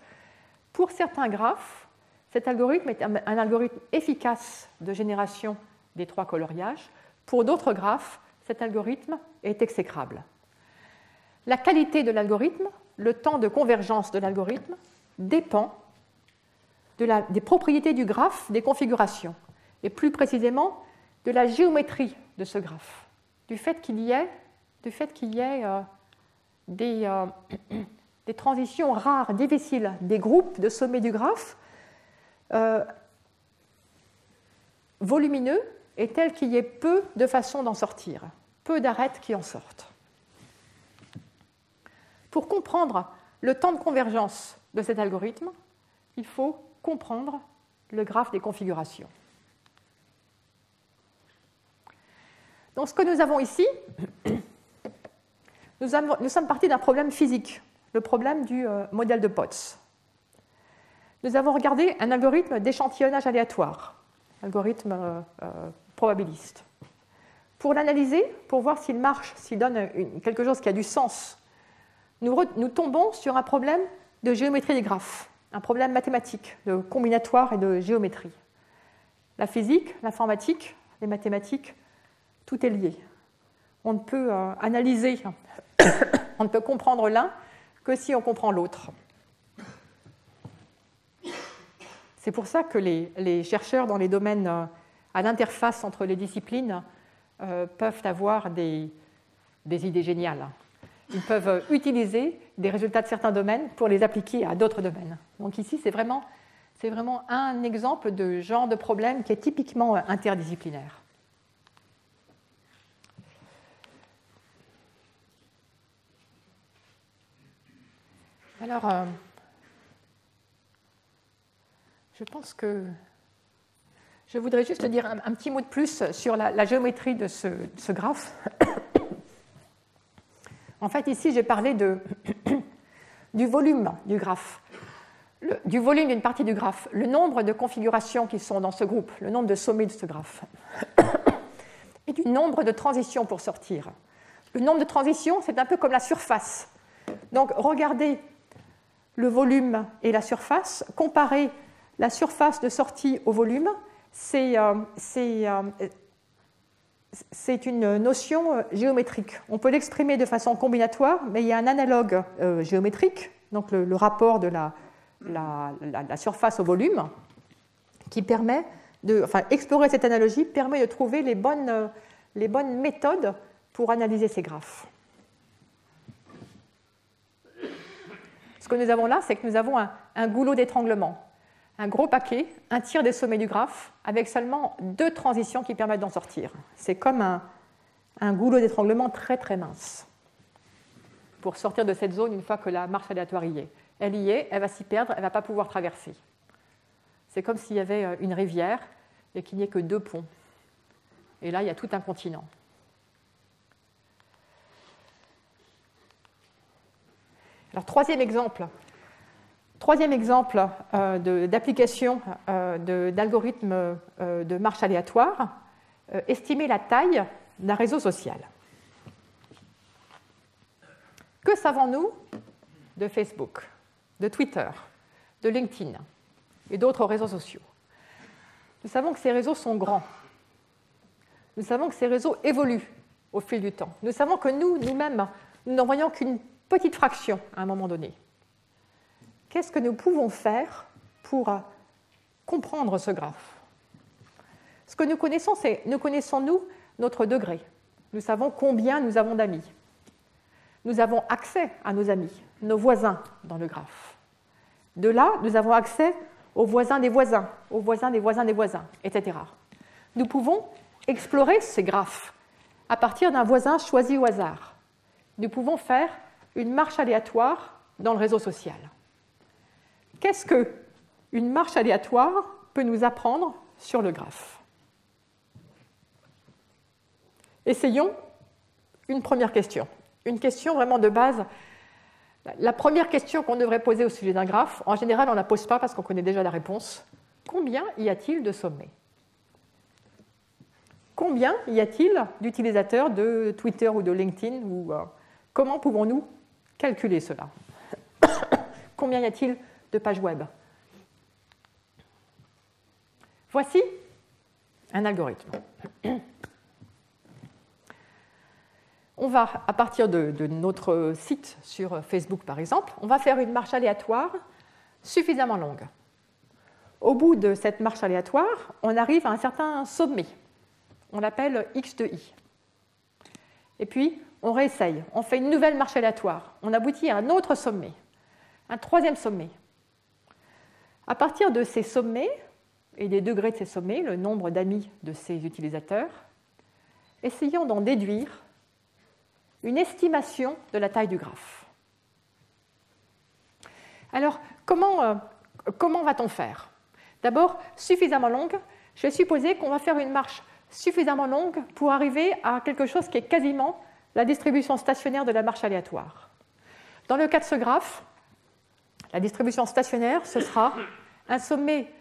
pour certains graphes, cet algorithme est un algorithme efficace de génération des 3 coloriages. Pour d'autres graphes, cet algorithme est exécrable. La qualité de l'algorithme, le temps de convergence de l'algorithme dépend des propriétés du graphe des configurations, et plus précisément de la géométrie de ce graphe, du fait qu'il y ait des transitions rares, difficiles, des groupes de sommets du graphe volumineux et tels qu'il y ait peu de façons d'en sortir, peu d'arêtes qui en sortent. Pour comprendre le temps de convergence de cet algorithme, il faut comprendre le graphe des configurations. Donc ce que nous avons ici, nous sommes partis d'un problème physique, le problème du modèle de Potts. Nous avons regardé un algorithme d'échantillonnage aléatoire, algorithme probabiliste. Pour l'analyser, pour voir s'il marche, s'il donne quelque chose qui a du sens, nous tombons sur un problème de géométrie des graphes, un problème mathématique, de combinatoire et de géométrie. La physique, l'informatique, les mathématiques, tout est lié. On ne peut analyser, on ne peut comprendre l'un que si on comprend l'autre. C'est pour ça que les chercheurs dans les domaines à l'interface entre les disciplines peuvent avoir des idées géniales. Ils peuvent utiliser des résultats de certains domaines pour les appliquer à d'autres domaines. Donc ici, c'est vraiment un exemple de genre de problème qui est typiquement interdisciplinaire. Alors, je pense que je voudrais juste dire un petit mot de plus sur la géométrie de ce graphe. En fait, ici, j'ai parlé du volume du graphe, du volume d'une partie du graphe, le nombre de configurations qui sont dans ce groupe, le nombre de sommets de ce graphe, et du nombre de transitions pour sortir. Le nombre de transitions, c'est un peu comme la surface. Donc, regardez le volume et la surface, comparer la surface de sortie au volume, c'est une notion géométrique. On peut l'exprimer de façon combinatoire, mais il y a un analogue géométrique, donc le rapport de la surface au volume, qui permet explorer cette analogie permet de trouver les bonnes méthodes pour analyser ces graphes. Ce que nous avons là, c'est que nous avons un goulot d'étranglement, un gros paquet, un tiers des sommets du graphe, avec seulement 2 transitions qui permettent d'en sortir. C'est comme un goulot d'étranglement très très mince pour sortir de cette zone une fois que la marche aléatoire y est. Elle y est, elle va s'y perdre, elle ne va pas pouvoir traverser. C'est comme s'il y avait une rivière et qu'il n'y ait que 2 ponts. Et là, il y a tout un continent. Alors, troisième exemple d'application d'algorithmes de marche aléatoire, estimer la taille d'un réseau social. Que savons-nous de Facebook, de Twitter, de LinkedIn et d'autres réseaux sociaux? Nous savons que ces réseaux sont grands. Nous savons que ces réseaux évoluent au fil du temps. Nous savons que nous-mêmes, nous n'en voyons qu'une petite fraction à un moment donné. Qu'est-ce que nous pouvons faire pour comprendre ce graphe? Ce que nous connaissons, c'est nous, notre degré. Nous savons combien nous avons d'amis. Nous avons accès à nos amis, nos voisins dans le graphe. De là, nous avons accès aux voisins des voisins, aux voisins des voisins des voisins, etc. Nous pouvons explorer ces graphes à partir d'un voisin choisi au hasard. Nous pouvons faire une marche aléatoire dans le réseau social. Qu'est-ce qu'une marche aléatoire peut nous apprendre sur le graphe? Essayons une première question. Une question vraiment de base. La première question qu'on devrait poser au sujet d'un graphe, en général, on ne la pose pas parce qu'on connaît déjà la réponse. Combien y a-t-il de sommets? Combien y a-t-il d'utilisateurs de Twitter ou de LinkedIn comment pouvons-nous calculer cela? Combien y a-t-il de pages web? Voici un algorithme. on va, à partir de notre site sur Facebook par exemple, on va faire une marche aléatoire suffisamment longue. Au bout de cette marche aléatoire, on arrive à un certain sommet. On l'appelle X de I. Et puis, on réessaye. On fait une nouvelle marche aléatoire. On aboutit à un autre sommet, un troisième sommet. À partir de ces sommets et des degrés de ces sommets, le nombre d'amis de ces utilisateurs, essayons d'en déduire une estimation de la taille du graphe. Alors, comment va-t-on faire? D'abord, suffisamment longue. Je vais supposer qu'on va faire une marche suffisamment longue pour arriver à quelque chose qui est quasiment la distribution stationnaire de la marche aléatoire. Dans le cas de ce graphe, la distribution stationnaire, ce sera un sommet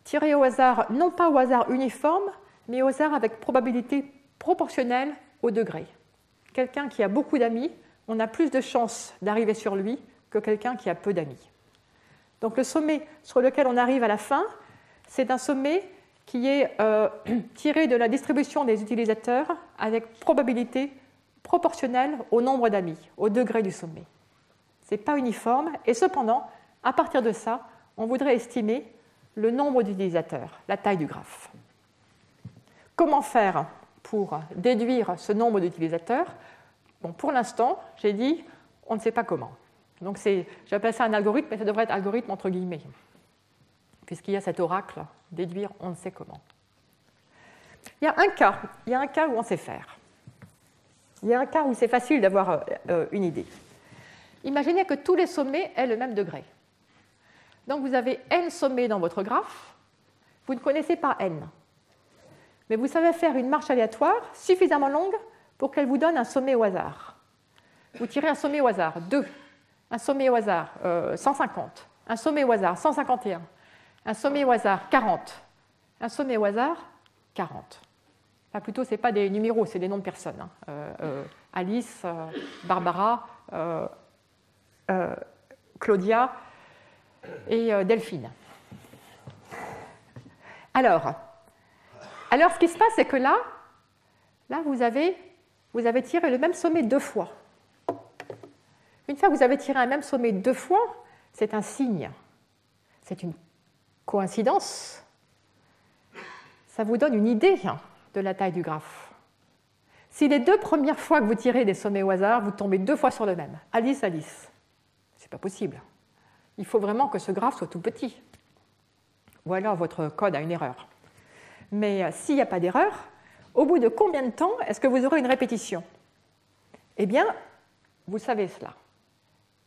tiré au hasard, non pas au hasard uniforme, mais au hasard avec probabilité proportionnelle au degré. Quelqu'un qui a beaucoup d'amis, on a plus de chances d'arriver sur lui que quelqu'un qui a peu d'amis. Donc le sommet sur lequel on arrive à la fin, c'est un sommet qui est tiré de la distribution des utilisateurs avec probabilité proportionnelle au nombre d'amis, au degré du sommet. Ce n'est pas uniforme, et cependant, à partir de ça, on voudrait estimer le nombre d'utilisateurs, la taille du graphe. Comment faire pour déduire ce nombre d'utilisateurs? Bon, pour l'instant, j'ai dit, on ne sait pas comment. Donc j'appelle ça un algorithme, mais ça devrait être algorithme entre guillemets, puisqu'il y a cet oracle, déduire on ne sait comment. Il y a un cas où on sait faire. Il y a un cas où c'est facile d'avoir une idée. Imaginez que tous les sommets aient le même degré. Donc vous avez n sommets dans votre graphe, vous ne connaissez pas n. Mais vous savez faire une marche aléatoire suffisamment longue pour qu'elle vous donne un sommet au hasard. Vous tirez un sommet au hasard, 2. Un sommet au hasard, 150. Un sommet au hasard, 151. Un sommet au hasard, 40. Un sommet au hasard, 40. Enfin, plutôt, ce n'est pas des numéros, c'est des noms de personnes. Alice, Barbara, Claudia et Delphine. Alors, ce qui se passe, c'est que là vous avez tiré le même sommet 2 fois. Une fois que vous avez tiré un même sommet 2 fois, c'est un signe, c'est une coïncidence. Ça vous donne une idée de la taille du graphe. Si les 2 premières fois que vous tirez des sommets au hasard, vous tombez 2 fois sur le même, Alice, Alice, c'est pas possible. Il faut vraiment que ce graphe soit tout petit. Ou alors votre code a une erreur. Mais s'il n'y a pas d'erreur, au bout de combien de temps est-ce que vous aurez une répétition? Eh bien, vous savez cela.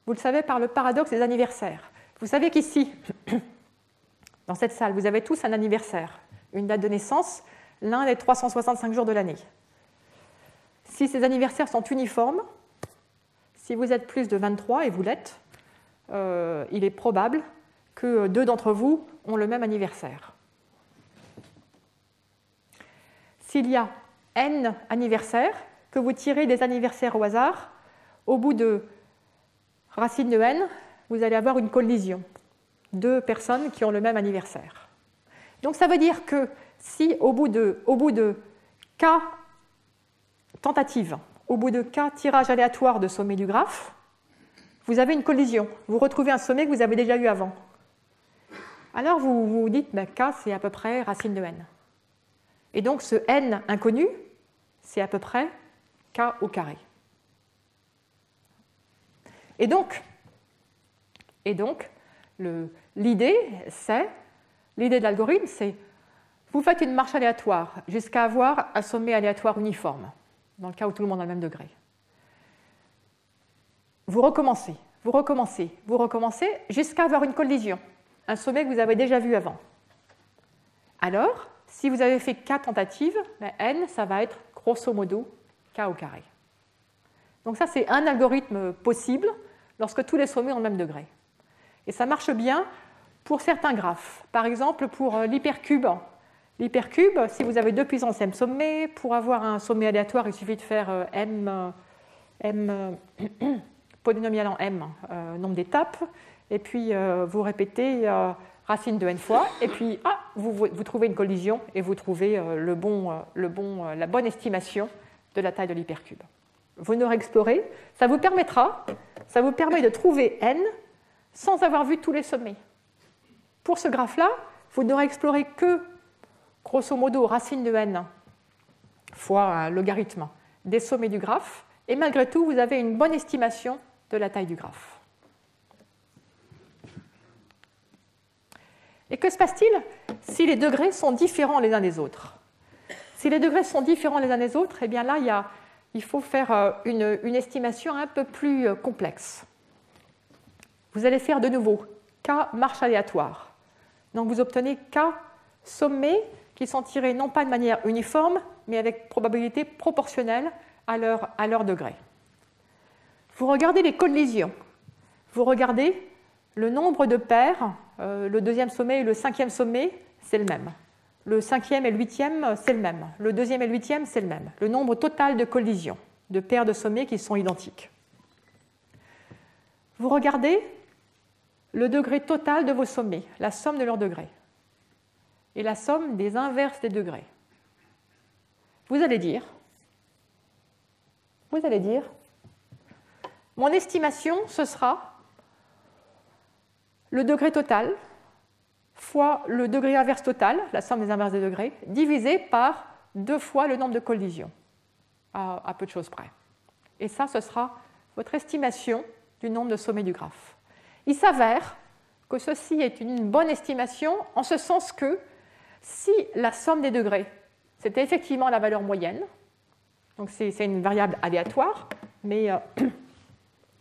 Vous le savez par le paradoxe des anniversaires. Vous savez qu'ici, dans cette salle, vous avez tous un anniversaire, une date de naissance, l'un des 365 jours de l'année. Si ces anniversaires sont uniformes, si vous êtes plus de 23, et vous l'êtes, il est probable que 2 d'entre vous ont le même anniversaire. S'il y a n anniversaires, que vous tirez des anniversaires au hasard, au bout de racine de n, vous allez avoir une collision. 2 personnes qui ont le même anniversaire. Donc ça veut dire que si au bout de k tentatives, au bout de k tirages aléatoires de sommet du graphe, vous avez une collision. Vous retrouvez un sommet que vous avez déjà eu avant. Alors vous vous dites, k c'est à peu près racine de n. Et donc ce n inconnu, c'est à peu près k au carré. Et donc l'idée de l'algorithme, c'est vous faites une marche aléatoire jusqu'à avoir un sommet aléatoire uniforme, dans le cas où tout le monde a le même degré. Vous recommencez jusqu'à avoir une collision, un sommet que vous avez déjà vu avant. Alors, si vous avez fait k tentatives, n, ça va être grosso modo k au carré. Donc ça, c'est un algorithme possible lorsque tous les sommets ont le même degré. Et ça marche bien pour certains graphes. Par exemple, pour l'hypercube. L'hypercube, si vous avez 2 puissance m sommets, pour avoir un sommet aléatoire, il suffit de faire m polynomial en m, nombre d'étapes, et puis vous répétez racine de n fois, et puis vous trouvez une collision, et vous trouvez la bonne estimation de la taille de l'hypercube. vous n'aurez exploré, ça vous permet de trouver n sans avoir vu tous les sommets. Pour ce graphe-là, vous n'aurez exploré que, grosso modo, racine de n fois un logarithme des sommets du graphe, et malgré tout, vous avez une bonne estimation de la taille du graphe. Et que se passe-t-il si les degrés sont différents les uns des autres? Si les degrés sont différents les uns des autres, eh bien là, il faut faire une estimation un peu plus complexe. Vous allez faire de nouveau K marche aléatoire. Donc vous obtenez K sommets qui sont tirés non pas de manière uniforme, mais avec probabilité proportionnelle à leur degré. Vous regardez les collisions. Vous regardez le nombre de paires, le deuxième sommet et le cinquième sommet, c'est le même. Le cinquième et le huitième, c'est le même. Le deuxième et le huitième, c'est le même. Le nombre total de collisions, de paires de sommets qui sont identiques. Vous regardez le degré total de vos sommets, la somme de leurs degrés, et la somme des inverses des degrés. Vous allez dire, mon estimation, ce sera le degré total fois le degré inverse total, la somme des inverses des degrés, divisé par 2 fois le nombre de collisions, à peu de choses près. Et ça, ce sera votre estimation du nombre de sommets du graphe. Il s'avère que ceci est une bonne estimation en ce sens que si la somme des degrés, c'était effectivement la valeur moyenne, donc c'est une variable aléatoire, mais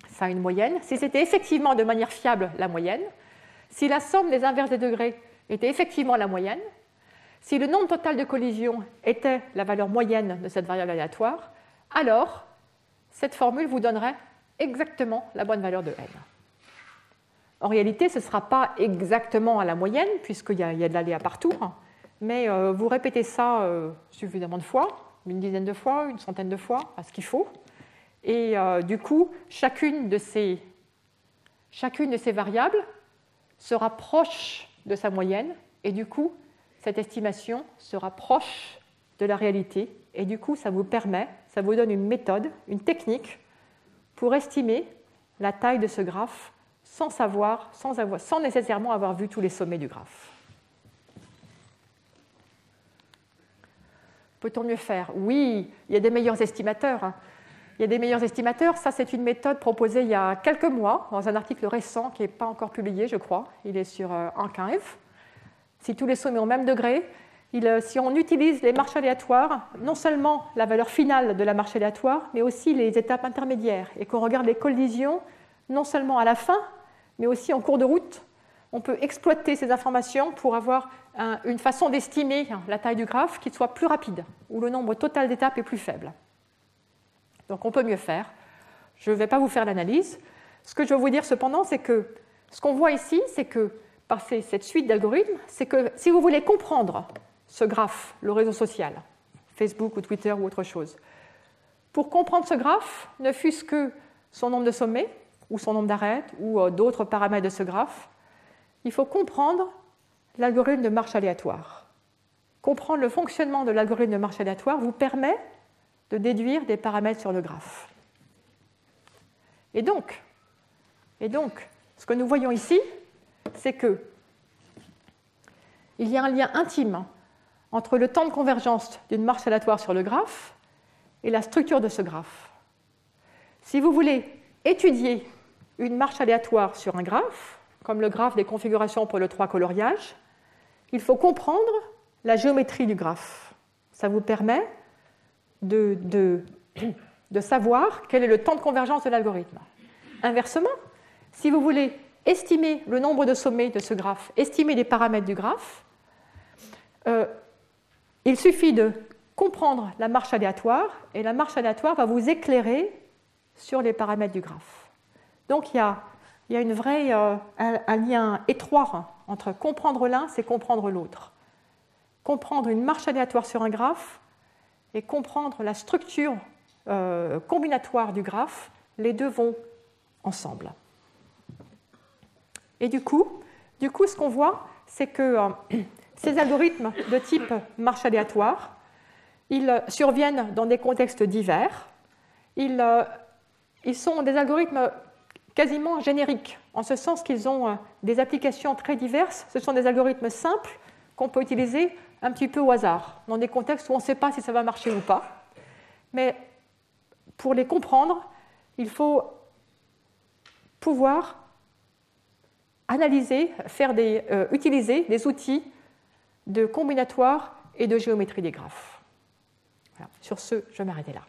ça a une moyenne, si c'était effectivement de manière fiable la moyenne, si la somme des inverses des degrés était effectivement la moyenne, si le nombre total de collisions était la valeur moyenne de cette variable aléatoire, alors cette formule vous donnerait exactement la bonne valeur de n. En réalité, ce ne sera pas exactement à la moyenne, puisqu'il y a de l'aléa partout, mais vous répétez ça suffisamment de fois, une dizaine de fois, une centaine de fois, à ce qu'il faut, et du coup, chacune de ces variables sera proche de sa moyenne, et du coup, cette estimation sera proche de la réalité, et du coup, ça vous donne une méthode, une technique, pour estimer la taille de ce graphe sans nécessairement avoir vu tous les sommets du graphe. Peut-on mieux faire? Oui, il y a des meilleurs estimateurs. Il y a des meilleurs estimateurs. Ça, c'est une méthode proposée il y a quelques mois dans un article récent qui n'est pas encore publié, je crois. Il est sur Archive. Si tous les sommets ont le même degré, si on utilise les marches aléatoires, non seulement la valeur finale de la marche aléatoire, mais aussi les étapes intermédiaires, et qu'on regarde les collisions non seulement à la fin, mais aussi en cours de route, on peut exploiter ces informations pour avoir une façon d'estimer la taille du graphe qui soit plus rapide, où le nombre total d'étapes est plus faible. Donc on peut mieux faire. Je ne vais pas vous faire l'analyse. Ce que je veux vous dire cependant, c'est que ce qu'on voit ici, c'est que par cette suite d'algorithmes, c'est que si vous voulez comprendre ce graphe, le réseau social, Facebook ou Twitter ou autre chose, pour comprendre ce graphe, ne fût-ce que son nombre de sommets, ou son nombre d'arêtes, ou d'autres paramètres de ce graphe, il faut comprendre l'algorithme de marche aléatoire. Comprendre le fonctionnement de l'algorithme de marche aléatoire vous permet de déduire des paramètres sur le graphe. Et donc, ce que nous voyons ici, c'est qu'il y a un lien intime entre le temps de convergence d'une marche aléatoire sur le graphe et la structure de ce graphe. Si vous voulez étudier une marche aléatoire sur un graphe, comme le graphe des configurations pour le 3 coloriage, il faut comprendre la géométrie du graphe. Ça vous permet de savoir quel est le temps de convergence de l'algorithme. Inversement, si vous voulez estimer le nombre de sommets de ce graphe, estimer les paramètres du graphe, il suffit de comprendre la marche aléatoire, et la marche aléatoire va vous éclairer sur les paramètres du graphe. Donc il y a un lien étroit entre comprendre l'un, c'est comprendre l'autre. Comprendre une marche aléatoire sur un graphe et comprendre la structure combinatoire du graphe, les deux vont ensemble. Et du coup, ce qu'on voit, c'est que ces algorithmes de type marche aléatoire, ils surviennent dans des contextes divers, ils sont des algorithmes quasiment génériques, en ce sens qu'ils ont des applications très diverses. Ce sont des algorithmes simples qu'on peut utiliser un petit peu au hasard, dans des contextes où on ne sait pas si ça va marcher ou pas. Mais pour les comprendre, il faut pouvoir analyser, utiliser des outils de combinatoire et de géométrie des graphes. Voilà. Sur ce, je vais m'arrêter là.